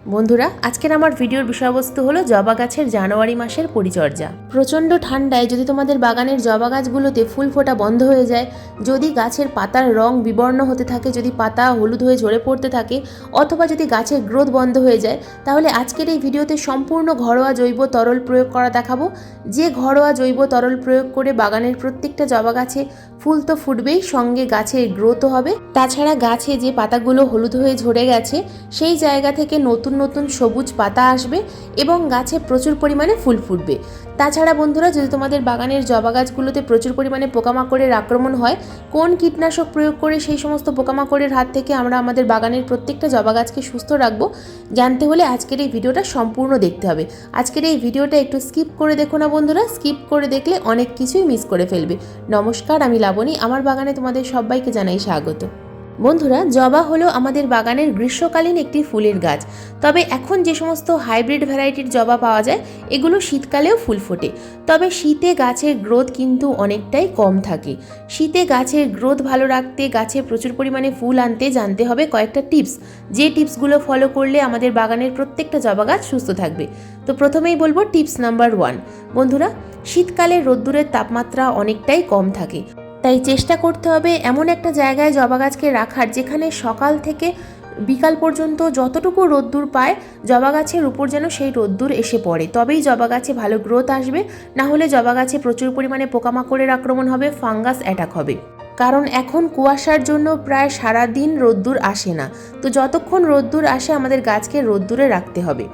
বন্ধুরা, আজকের আমার ভিডিওর বিষয়বস্তু হলো জবা গাছের জানুয়ারি মাসের পরিচর্যা। প্রচণ্ড ঠান্ডায় যদি তোমাদের বাগানের জবা গাছগুলোতে ফুল ফোটা বন্ধ হয়ে যায়, যদি গাছের পাতার রং বিবর্ণ হতে থাকে, যদি পাতা হলুদ হয়ে ঝরে পড়তে থাকে, অথবা যদি গাছের গ্রোথ বন্ধ হয়ে যায়, তাহলে আজকের এই ভিডিওতে সম্পূর্ণ ঘরোয়া জৈব তরল প্রয়োগ করা দেখাবো। যে ঘরোয়া জৈব তরল প্রয়োগ করে বাগানের প্রত্যেকটা জবা গাছে ফুল তো ফুটবেই, সঙ্গে গাছের গ্রোথও হবে। তাছাড়া গাছে যে পাতাগুলো হলুদ হয়ে ঝরে গেছে সেই জায়গা থেকে নতুন নতুন সবুজ পাতা আসবে এবং গাছে প্রচুর পরিমাণে ফুল ফুটবে। তাছাড়া বন্ধুরা, যদি তোমাদের বাগানের জবা গাছগুলোতে প্রচুর পরিমাণে পোকামাকড়ের আক্রমণ হয়, কোন কীটনাশক প্রয়োগ করে সেই সমস্ত পোকামাকড়ের হাত থেকে আমরা আমাদের বাগানের প্রত্যেকটা জবা গাছকে সুস্থ রাখবো, জানতে হলে আজকের এই ভিডিওটা সম্পূর্ণ দেখতে হবে। আজকের এই ভিডিওটা একটু স্কিপ করে দেখো না বন্ধুরা, স্কিপ করে দেখলে অনেক কিছুই মিস করে ফেলবে। নমস্কার, আমি লাবণী, আমার বাগানে তোমাদের সবাইকে জানাই স্বাগত। বন্ধুরা, জবা হলো আমাদের বাগানের গ্রীষ্মকালীন একটি ফুলের গাছ। তবে এখন যে সমস্ত হাইব্রিড ভ্যারাইটির জবা পাওয়া যায়, এগুলো শীতকালেও ফুল ফোটে। তবে শীতে গাছের গ্রোথ কিন্তু অনেকটাই কম থাকে। শীতে গাছের গ্রোথ ভালো রাখতে, গাছে প্রচুর পরিমাণে ফুল আনতে জানতে হবে কয়েকটা টিপস, যে টিপসগুলো ফলো করলে আমাদের বাগানের প্রত্যেকটা জবা গাছ সুস্থ থাকবে। তো প্রথমেই বলবো টিপস নাম্বার 1। বন্ধুরা, শীতকালে রোদ্দুরের তাপমাত্রা অনেকটাই কম থাকে, তাই চেষ্টা করতে হবে এমন একটা জায়গায় জবা গাছকে রাখার যেখানে সকাল থেকে বিকাল পর্যন্ত যতটুকু রোদ্দুর পায় জবা গাছের উপর যেন সেই রোদ্দুর এসে পড়ে, তবেই জবা গাছে ভালো গ্রোথ আসবে। না হলে জবা গাছে প্রচুর পরিমাণে পোকামাকড়ের আক্রমণ হবে, ফাঙ্গাস অ্যাটাক হবে। কারণ এখন কুয়াশার জন্য প্রায় সারাদিন রোদ্দুর আসে না, তো যতক্ষণ রোদ্দুর আসে আমাদের গাছকে রোদ্দুরে রাখতে হবে।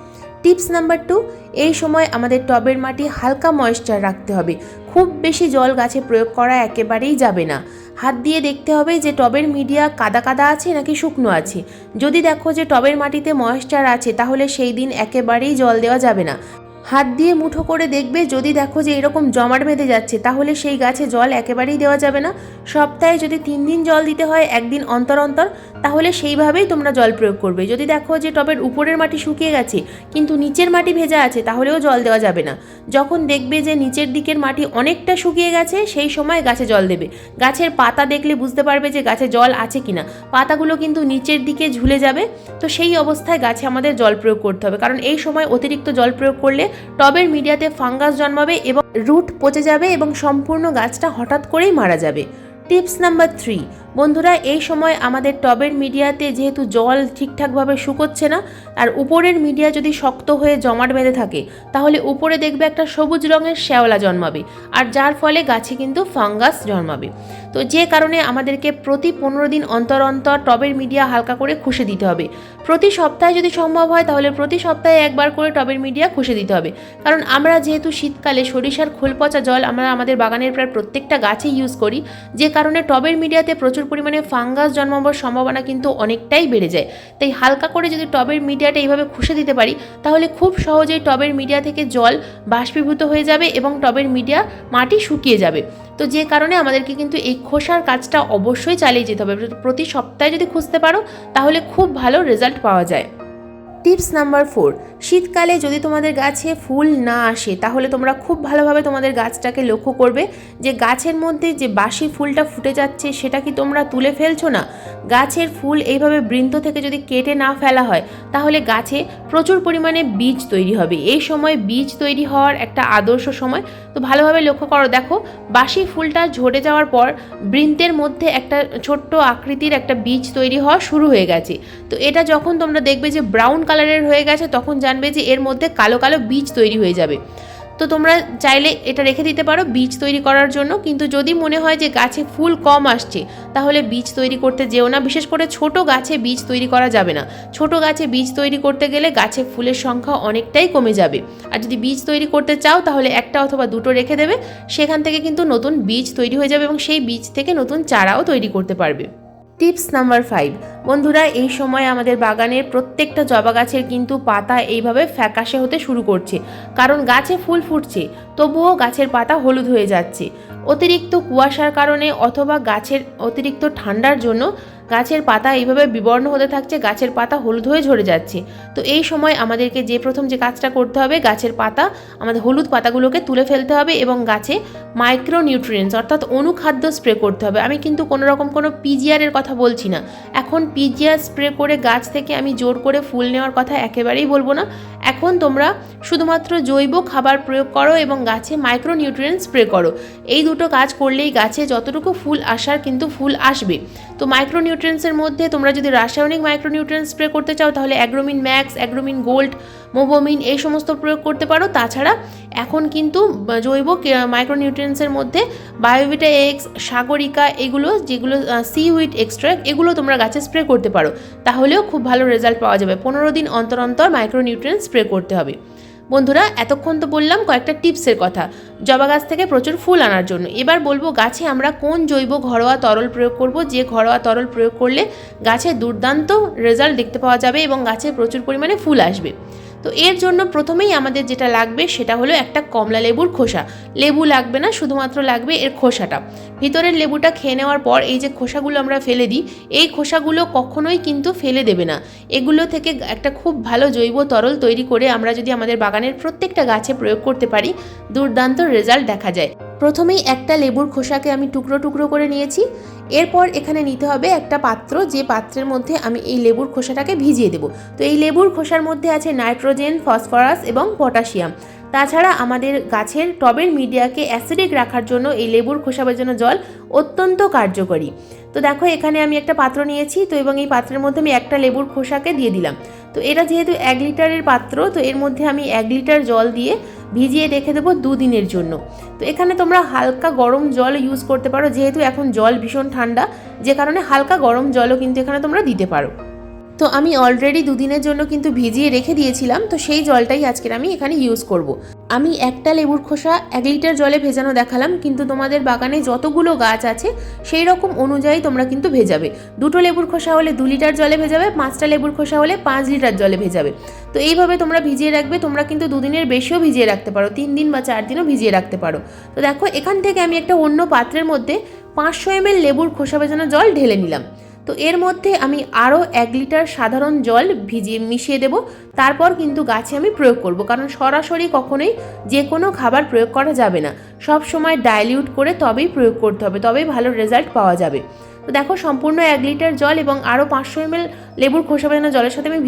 টিপস নাম্বার 2, এই সময় আমাদের টবের মাটি হালকা ময়েশ্চার রাখতে হবে। খুব বেশি জল গাছে প্রয়োগ করা একেবারেই যাবে না। হাত দিয়ে দেখতে হবে যে টবের মিডিয়া কাদা কাদা আছে নাকি শুকনো আছে। যদি দেখো যে টবের মাটিতে ময়েশ্চার আছে, তাহলে সেই দিন একেবারেই জল দেওয়া যাবে না। হাত দিয়ে মুঠো করে দেখবে, যদি দেখো যে এরকম জমাট বেঁধে যাচ্ছে, তাহলে সেই গাছে জল একেবারেই দেওয়া যাবে না। সপ্তাহে যদি 3 দিন জল দিতে হয়, একদিন অন্তর অন্তর, তাহলে সেইভাবেই তোমরা জল প্রয়োগ করবে। যদি দেখো যে টবের উপরের মাটি শুকিয়ে গেছে কিন্তু নিচের মাটি ভেজা আছে, তাহলেও জল দেওয়া যাবে না। যখন দেখবে যে নিচের দিকের মাটি অনেকটা শুকিয়ে গেছে, সেই সময় গাছে জল দেবে। গাছের পাতা দেখলে বুঝতে পারবে যে গাছে জল আছে কিনা। পাতাগুলো কিন্তু নিচের দিকে ঝুলে যাবে, তো সেই অবস্থায় গাছে আমাদের জল প্রয়োগ করতে হবে। কারণ এই সময় অতিরিক্ত জল প্রয়োগ করলে টবের মিডিয়াতে ফাঙ্গাস জন্মাবে এবং রুট পচে যাবে এবং সম্পূর্ণ গাছটা হঠাৎ করেই মারা যাবে। Tips number 3। বন্ধুরা, এই সময় আমাদের টবের মিডিয়াতে যেহেতু জল ঠিকঠাকভাবে শুকোচ্ছে না, আর উপরের মিডিয়া যদি শক্ত হয়ে জমাট বেঁধে থাকে, তাহলে উপরে দেখবে একটা সবুজ রঙের শ্যাওলা জন্মাবে, আর যার ফলে গাছে কিন্তু ফাঙ্গাস জন্মাবে। তো যে কারণে আমাদেরকে প্রতি 15 দিন অন্তর অন্তর টবের মিডিয়া হালকা করে খুশে দিতে হবে। প্রতি সপ্তাহে যদি সম্ভব হয়, তাহলে প্রতি সপ্তাহে একবার করে টবের মিডিয়া খুশে দিতে হবে। কারণ আমরা যেহেতু শীতকালে সরিষার খোল পচা জল আমরা আমাদের বাগানের প্রায় প্রত্যেকটা গাছে ইউজ করি, যে কারণে টবের মিডিয়াতে প্রচুর পরিমাণে ফাঙ্গাস জন্মাবার সম্ভাবনা কিন্তু অনেকটাই বেড়ে যায়। তাই হালকা করে যদি টবের মিডিয়াটা এইভাবে খুশে দিতে পারি, তাহলে খুব সহজেই টবের মিডিয়া থেকে জল বাষ্পীভূত হয়ে যাবে এবং টবের মিডিয়া মাটি শুকিয়ে যাবে। তো যে কারণে আমাদেরকে কিন্তু এই খোসার কাজটা অবশ্যই চালিয়ে যেতে হবে। প্রতি সপ্তাহে যদি খুঁজতে পারো, তাহলে খুব ভালো রেজাল্ট পাওয়া যায়। Tips number 4। শীতকালে যদি তোমাদের গাছে ফুল না আসে, তাহলে তোমরা খুব ভালোভাবে তোমাদের গাছটাকে লক্ষ্য করবে যে গাছের মধ্যে যে বাসি ফুলটা ফুটে যাচ্ছে সেটা কি তোমরা তুলে ফেলছো না। গাছের ফুল এইভাবে বৃন্ত থেকে যদি কেটে না ফেলা হয়, তাহলে গাছে প্রচুর পরিমাণে বীজ তৈরি হবে। এই সময় বীজ তৈরি হওয়ার একটা আদর্শ সময়, তো ভালোভাবে লক্ষ্য করো। দেখো, বাসি ফুলটা ঝরে যাওয়ার পর বৃন্তের মধ্যে একটা ছোট্ট আকৃতির একটা বীজ তৈরি হওয়া শুরু হয়ে গেছে। তো এটা যখন তোমরা দেখবে যে ব্রাউন কালারের হয়ে গেছে, তখন জানবে যে এর মধ্যে কালো কালো বীজ তৈরি হয়ে যাবে। তো তোমরা চাইলে এটা রেখে দিতে পারো বীজ তৈরি করার জন্য। কিন্তু যদি মনে হয় যে গাছে ফুল কম আসছে, তাহলে বীজ তৈরি করতে যেও না। বিশেষ করে ছোট গাছে বীজ তৈরি করা যাবে না। ছোট গাছে বীজ তৈরি করতে গেলে গাছে ফুলের সংখ্যা অনেকটাই কমে যাবে। আর যদি বীজ তৈরি করতে চাও, তাহলে একটা অথবা দুটো রেখে দেবে, সেখান থেকে কিন্তু নতুন বীজ তৈরি হয়ে যাবে এবং সেই বীজ থেকে নতুন চারাও তৈরি করতে পারবে। Tips number 5। বন্ধুরা, এই সময় আমাদের বাগানের প্রত্যেকটা জবা গাছের কিন্তু পাতা এইভাবে ফ্যাকাশে হতে শুরু করছে, কারণ গাছে ফুল ফুটছে তবুও গাছের পাতা হলুদ হয়ে যাচ্ছে। অতিরিক্ত কুয়াশার কারণে অথবা গাছের অতিরিক্ত ঠান্ডার জন্য গাছের পাতা এইভাবে বিবর্ণ হতে থাকছে, গাছের পাতা হলুদ হয়ে ঝরে যাচ্ছে। তো এই সময় আমাদেরকে প্রথম যে কাজটা করতে হবে, গাছের পাতা, আমাদের হলুদ পাতাগুলোকে তুলে ফেলতে হবে এবং গাছে মাইক্রোনিউট্রিয়েন্টস অর্থাৎ অনুখাদ্য স্প্রে করতে হবে। আমি কিন্তু কোনো রকম কোনো পিজিআরের কথা বলছি না। এখন পিজিআর স্প্রে করে গাছ থেকে আমি জোর করে ফুল নেওয়ার কথা একেবারেই বলবো না। এখন তোমরা শুধুমাত্র জৈব খাবার প্রয়োগ করো এবং গাছে মাইক্রোনিউট্রিয়েন্টস স্প্রে করো। এই দুটো কাজ করলেই গাছে যতটুকু ফুল আসার কিন্তু ফুল আসবে। তো মাইক্রোনিউট্রিয়েন্টসের মধ্যে তোমরা যদি রাসায়নিক মাইক্রোনিউট্রিয়েন্টস স্প্রে করতে চাও তাহলে অ্যাগ্রোমিন ম্যাক্স, অ্যাগ্রোমিন গোল্ড, মোবোমিন এই সমস্ত প্রয়োগ করতে পারো। তাছাড়া এখন কিন্তু জৈব মাইক্রোনিউট্রিয়েন্টসের মধ্যে বায়োভিটা এক্স, সাগরিকা এগুলো যেগুলো সিউইড এক্সট্রাক্ট এগুলো তোমরা গাছে স্প্রে করতে পারো, তাহলেও খুব ভালো রেজাল্ট পাওয়া যাবে। 15 দিন অন্তর অন্তর মাইক্রোনিউট্রিয়েন্টস স্প্রে করতে হবে। বন্ধুরা, এতক্ষণ তো বললাম কয়েকটা টিপসের কথা জবা গাছ থেকে প্রচুর ফুল আনার জন্য। এবার বলবো গাছে আমরা কোন জৈব ঘরোয়া তরল প্রয়োগ করব, যে ঘরোয়া তরল প্রয়োগ করলে গাছে দুর্দান্ত রেজাল্ট দেখতে পাওয়া যাবে এবং গাছে প্রচুর পরিমাণে ফুল আসবে। তো এর জন্য প্রথমেই আমাদের যেটা লাগবে সেটা হলো একটা কমলা লেবুর খোসা। লেবু লাগবে না, শুধুমাত্র লাগবে এর খোসাটা। ভিতরের লেবুটা খেয়ে নেওয়ার পর এই যে খোসাগুলো আমরা ফেলে দিই, এই খোসাগুলো কখনোই কিন্তু ফেলে দেবে না। এগুলো থেকে একটা খুব ভালো জৈব তরল তৈরি করে আমরা যদি আমাদের বাগানের প্রত্যেকটা গাছে প্রয়োগ করতে পারি, দুর্দান্ত রেজাল্ট দেখা যায়। প্রথমেই একটা লেবুর খোসাকে আমি টুকরো টুকরো করে নিয়েছি। এরপর এখানে নিতে হবে একটা পাত্র, যে পাত্রের মধ্যে আমি এই লেবুর খোসাটাকে ভিজিয়ে দেব। তো এই লেবুর খোসার মধ্যে আছে নাইট্রোজেন, ফসফরাস এবং পটাশিয়াম। তাছাড়া আমাদের গাছের টবের মিডিয়াকে অ্যাসিডিক রাখার জন্য এই লেবুর খোসা ভেজানো জল অত্যন্ত কার্যকরী। তো দেখো এখানে আমি একটা পাত্র নিয়েছি, তো এবং এই পাত্রের মধ্যে আমি একটা লেবুর খোসাকে দিয়ে দিলাম। তো এটা যেহেতু 1 লিটারের পাত্র, তো এর মধ্যে আমি 1 লিটার জল দিয়ে ভিজিয়ে রেখে দেবো 2 দিনের জন্য। তো এখানে তোমরা হালকা গরম জল ইউজ করতে পারো, যেহেতু এখন জল ভীষণ ঠান্ডা, যে কারণে হালকা গরম জলও কিন্তু এখানে তোমরা দিতে পারো। তো আমি অলরেডি 2 দিনের জন্য কিন্তু ভিজিয়ে রেখে দিয়েছিলাম, তো সেই জলটাই আজকের আমি এখানে ইউজ করব। আমি একটা লেবুর খোসা 1 লিটার জলে ভেজানো দেখালাম, কিন্তু তোমাদের বাগানে যতগুলো গাছ আছে সেই রকম অনুযায়ী তোমরা কিন্তু ভেজাবে। 2টো লেবুর খোসা হলে 2 লিটার জলে ভেজাবে, 5টা লেবুর খোসা হলে 5 লিটার জলে ভেজাবে। তো এইভাবে তোমরা ভিজিয়ে রাখবে। তোমরা কিন্তু 2 দিনের বেশিও ভিজিয়ে রাখতে পারো, 3 দিন বা 4 দিনও ভিজিয়ে রাখতে পারো। তো দেখো এখান থেকে আমি একটা অন্য পাত্রের মধ্যে 500 ml লেবুর খোসা ভেজানো জল ঢেলে নিলাম। তো এর মধ্যে আমি আরও 1 লিটার সাধারণ জল মিশিয়ে দেব। তারপর কিন্তু গাছে আমি প্রয়োগ করব, কারণ সরাসরি কখনোই যে কোনো খাবার প্রয়োগ করা যাবে না। সব সময় ডাইলিউট করে তবেই প্রয়োগ করতে হবে, তবেই ভালো রেজাল্ট পাওয়া যাবে। তো দেখো সম্পূর্ণ 1 লিটার জল এবং আরও 500 ml লেবুর খোসা ভেজানো জলের সাথে আমি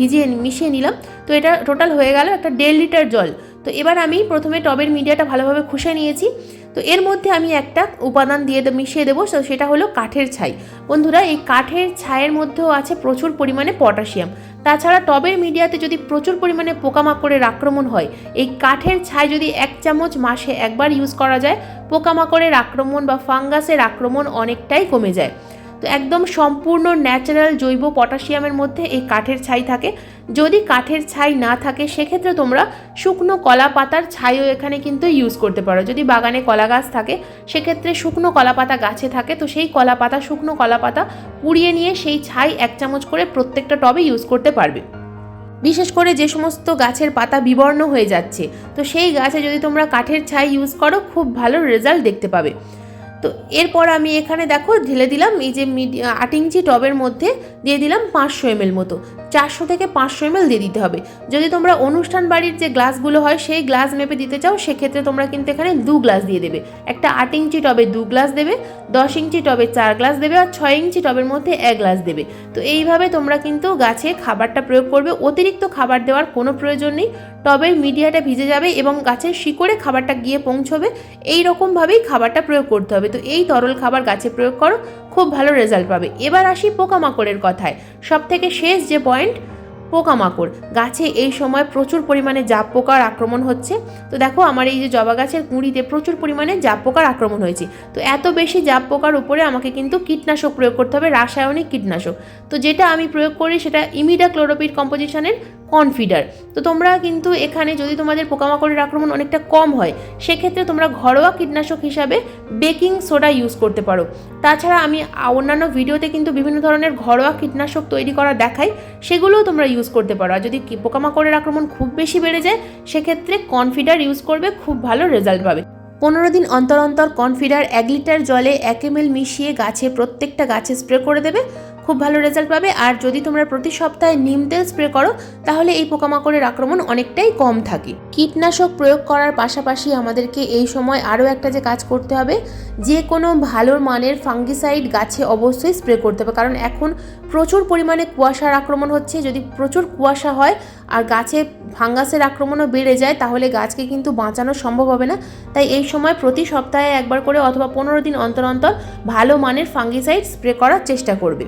মিশিয়ে নিলাম। তো এটা টোটাল হয়ে গেল একটা 1.5 লিটার জল। তো এবার আমি প্রথমে টবের মিডিয়াটা ভালোভাবে খুশে নিয়েছি। তো এর মধ্যে আমি একটা উপাদান মিশিয়ে দেবো, সেটা হলো কাঠের ছাই। বন্ধুরা, এই কাঠের ছাইয়ের মধ্যেও আছে প্রচুর পরিমাণে পটাশিয়াম। তাছাড়া টবের মিডিয়াতে যদি প্রচুর পরিমাণে পোকামাকড়ের আক্রমণ হয়, এই কাঠের ছাই যদি 1 চামচ মাসে একবার ইউজ করা যায়, পোকামাকড়ের আক্রমণ বা ফাঙ্গাসের আক্রমণ অনেকটাই কমে যায়। তো একদম সম্পূর্ণ ন্যাচারাল জৈব পটাশিয়ামের মধ্যে এই কাঠের ছাই থাকে। যদি কাঠের ছাই না থাকে সেক্ষেত্রে তোমরা শুকনো কলা পাতার ছাইও এখানে কিন্তু ইউজ করতে পারো। যদি বাগানে কলা গাছ থাকে সেক্ষেত্রে শুকনো কলা পাতা গাছে থাকে, তো সেই শুকনো কলা পাতা পুড়িয়ে নিয়ে সেই ছাই 1 চামচ করে প্রত্যেকটা টবে ইউজ করতে পারবে। বিশেষ করে যে সমস্ত গাছের পাতা বিবর্ণ হয়ে যাচ্ছে, তো সেই গাছে যদি তোমরা কাঠের ছাই ইউজ করো খুব ভালো রেজাল্ট দেখতে পাবে। তো এরপর আমি এখানে দেখো ঢেলে দিলাম, এই যে 8 ইঞ্চি টবের মধ্যে দিয়ে দিলাম 500 ml মতো। 400 থেকে 500 ml দিয়ে দিতে হবে। যদি তোমরা অনুষ্ঠান বাড়ির যে গ্লাসগুলো হয় সেই গ্লাস মেপে দিতে চাও সেক্ষেত্রে তোমরা কিন্তু এখানে 2 গ্লাস দিয়ে দেবে। একটা 8 ইঞ্চি টবে 2 গ্লাস দেবে, 10 ইঞ্চি টবে 4 গ্লাস দেবে, আর 6 ইঞ্চি টবের মধ্যে 1 গ্লাস দেবে। তো এইভাবে তোমরা কিন্তু গাছে খাবারটা প্রয়োগ করবে। অতিরিক্ত খাবার দেওয়ার কোনো প্রয়োজন নেই। টবের মিডিয়াটা ভিজে যাবে এবং গাছের শিকড়ে খাবারটা গিয়ে পৌঁছবে, এই রকমভাবেই খাবারটা প্রয়োগ করতে হবে। তো এই তরল খাবার গাছে প্রয়োগ করো, খুব ভালো রেজাল্ট পাবে। এবার আসি পোকামাকড়ের কথায়। সব থেকে শেষ যে পয়েন্ট, পোকামাকড়। গাছে এই সময় প্রচুর পরিমাণে জাপ পোকার আক্রমণ হচ্ছে। তো দেখো আমার এই যে জবা গাছের কুঁড়িতে প্রচুর পরিমাণে জাপ পোকার আক্রমণ হয়েছে। তো এত বেশি জাপ পোকার উপরে আমাকে কিন্তু কীটনাশক প্রয়োগ করতে হবে, রাসায়নিক কীটনাশক। তো যেটা আমি প্রয়োগ করি সেটা ইমিডাক্লোরোপিড কম্পোজিশনের কনফিডার। তো তোমরা কিন্তু এখানে যদি তোমাদের পোকামাকড়ের আক্রমণ অনেকটা কম হয় সেক্ষেত্রে তোমরা ঘরোয়া কীটনাশক হিসাবে বেকিং সোডা ইউজ করতে পারো। তাছাড়া আমি অন্যান্য ভিডিওতে কিন্তু বিভিন্ন ধরনের ঘরোয়া কীটনাশক তৈরি করা দেখাই, সেগুলোও তোমরা ইউজ করতে পারো। আর যদি পোকামাকড়ের আক্রমণ খুব বেশি বেড়ে যায় সেক্ষেত্রে কনফিডার ইউজ করবে, খুব ভালো রেজাল্ট পাবে। 15 দিন অন্তর অন্তর কনফিডার 1 লিটার জলে 1 ml মিশিয়ে প্রত্যেকটা গাছে স্প্রে করে দেবে। খুব খুব ভালো রেজাল্ট পাবে। আর যদি তোমরা প্রতি সপ্তাহে নিম তেল স্প্রে করো তাহলে এই পোকামাকড়ের আক্রমণ অনেকটাই কম থাকে। কীটনাশক প্রয়োগ করার পাশাপাশি আমাদেরকে এই সময় আরও একটা যে কাজ করতে হবে, যে কোনো ভালো মানের ফাঙ্গিসাইড গাছে অবশ্যই স্প্রে করতে হবে, কারণ এখন প্রচুর পরিমাণে কুয়াশার আক্রমণ হচ্ছে। যদি প্রচুর কুয়াশা হয় আর গাছে ফাঙ্গাসের আক্রমণও বেড়ে যায় তাহলে গাছকে কিন্তু বাঁচানো সম্ভব হবে না। তাই এই সময় প্রতি সপ্তাহে একবার করে অথবা 15 দিন অন্তর অন্তর ভালো মানের ফাঙ্গিসাইড স্প্রে করার চেষ্টা করবে।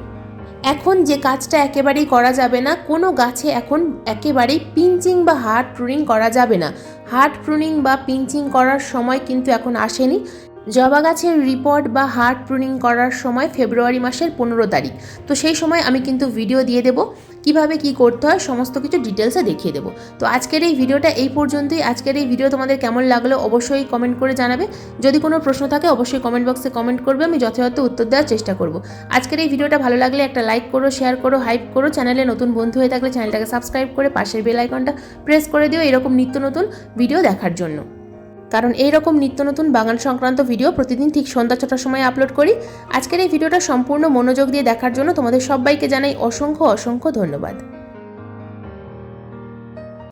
এখন যে কাজটা একেবারেই করা যাবে না, কোনো গাছে এখন একেবারেই পিঞ্চিং বা হার্ড প্রুনিং করা যাবে না। হার্ড প্রুনিং বা পিঞ্চিং করার সময় কিন্তু এখন আসেনি। জবা গাছের রিপোর্ট বা হার্ড প্রুনিং করার সময় ফেব্রুয়ারি মাসের 15 তারিখ। তো সেই সময় আমি কিন্তু ভিডিও দিয়ে দেবো, কিভাবে কি করতে হয় সমস্ত কিছু ডিটেলসে দেখিয়ে দেবো। তো আজকের এই ভিডিওটা এই পর্যন্তই। আজকের এই ভিডিও তোমাদের কেমন লাগলো অবশ্যই কমেন্ট করে জানাবে। যদি কোনো প্রশ্ন থাকে অবশ্যই কমেন্ট বক্সে কমেন্ট করবে, আমি যথাযথ উত্তর দেওয়ার চেষ্টা করব। আজকের এই ভিডিওটা ভালো লাগলে একটা লাইক করো, শেয়ার করো, হাইপ করো। চ্যানেলে নতুন বন্ধু হয়ে থাকলে চ্যানেলটাকে সাবস্ক্রাইব করে পাশের বেল আইকনটা প্রেস করে দিও এরকম নিত্য নতুন ভিডিও দেখার জন্য, কারণ এইরকম নিত্য নতুন বাগান সংক্রান্ত ভিডিও প্রতিদিন ঠিক সন্ধ্যা 6টার সময় আপলোড করি। আজকের এই ভিডিওটা সম্পূর্ণ মনোযোগ দিয়ে দেখার জন্য তোমাদের সবাইকে জানাই অসংখ্য অসংখ্য ধন্যবাদ।